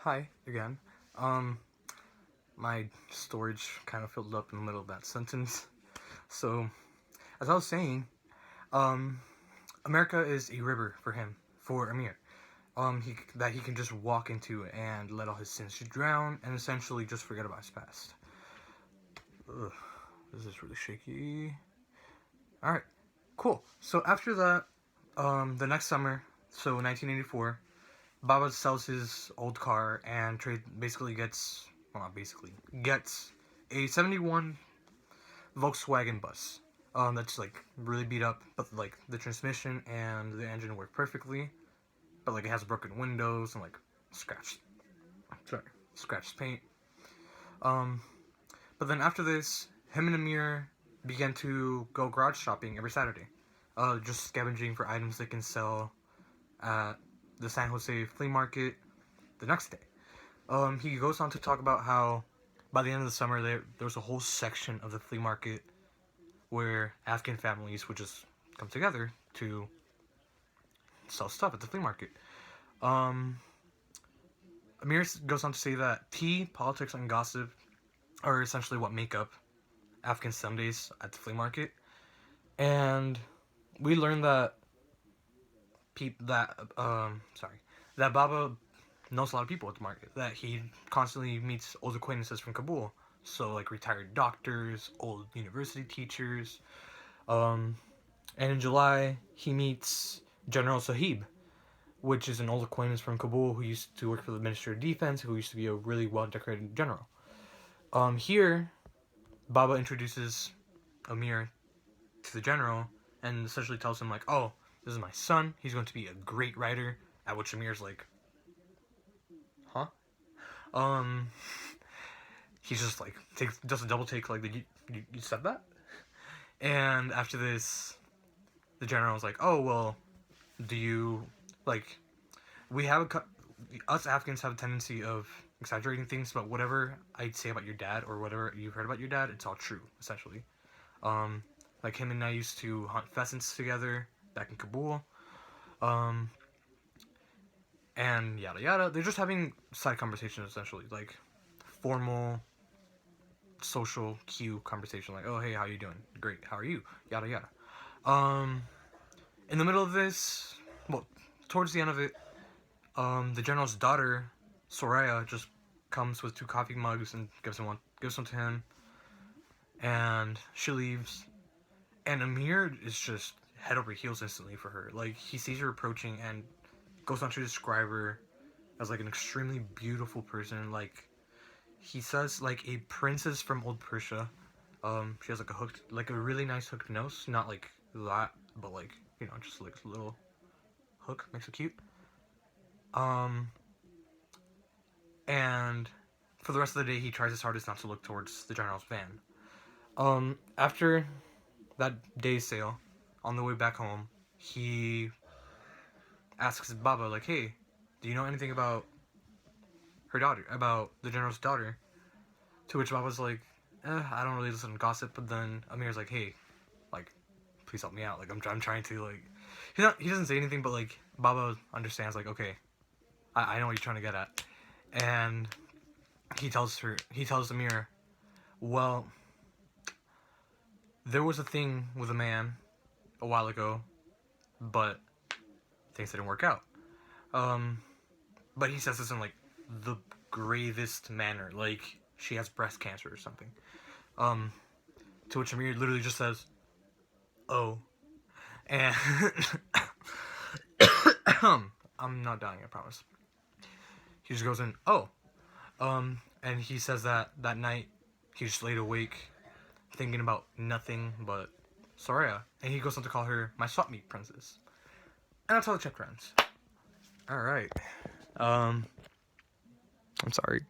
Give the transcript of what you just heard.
Hi again. My storage kind of filled up in the middle of that sentence. So, as I was saying, um, America is a river for him, for Amir. He can just walk into and let all his sins drown and essentially just forget about his past. Ugh, this is really shaky. All right, cool. So after that, the next summer, so 1984. Baba sells his old car and basically gets, well, not basically, gets a 71 Volkswagen bus. That's like really beat up, but like the transmission and the engine work perfectly, but like it has broken windows and like scratched, scratched paint. Um, but then after this, him and Amir began to go garage shopping every Saturday, just scavenging for items they can sell at the San Jose flea market the next day. He goes on to talk about how by the end of the summer there was a whole section of the flea market where Afghan families would just come together to sell stuff at the flea market. Um, Amir goes on to say that tea, politics, and gossip are essentially what make up Afghan Sundays at the flea market, and we learned that that Baba knows a lot of people at the market. That he constantly meets old acquaintances from Kabul. So like retired doctors, old university teachers. And in July he meets General Sahib, which is an old acquaintance from Kabul who used to work for the Ministry of Defense, who used to be a really well decorated general. Here Baba introduces Amir to the general and essentially tells him like, "Oh, this is my son. He's going to be a great writer." At which Amir's like, "Huh?" Um, he's just like does a double take like, "You said that?" And after this, the general's like, "Oh well, do you like? We have us Afghans have a tendency of exaggerating things, but whatever I'd say about your dad or whatever you've heard about your dad, it's all true essentially. Um, like him and I used to hunt pheasants together back in Kabul. Um, and yada yada. They're just having side conversations essentially, like formal social cue conversation, like, "Oh hey, how you doing? Great, how are you?" Yada yada. Um, in the middle of this, well, towards the end of it, the general's daughter, Soraya, just comes with two coffee mugs and gives one to him, and she leaves. And Amir is just head over heels instantly for her. Like he sees her approaching and goes on to describe her as like an extremely beautiful person. Like he says, like a princess from old Persia. She has like a really nice hooked nose, not like that, but like just like a little hook makes it cute. Um, and for the rest of the day, he tries his hardest not to look towards the general's van. After that day's sale, on the way back home, he asks Baba like, "Hey, do you know anything about about the general's daughter?" To which Baba's like, "I don't really listen to gossip." But then Amir's like, "Hey, like, please help me out. Like, I'm trying to like." He doesn't say anything, but like Baba understands. Like, okay, I know what you're trying to get at, and he tells Amir, "Well, there was a thing with a man a while ago, but things didn't work out." Um, but he says this in like the gravest manner, like she has breast cancer or something. Um, to which Amir literally just says, "Oh," and I'm not dying, I promise. He just goes in, "Oh," and he says that night he just laid awake thinking about nothing but Soraya, and he goes on to call her my swap meet princess, and that's how the chapter ends. All right. I'm sorry.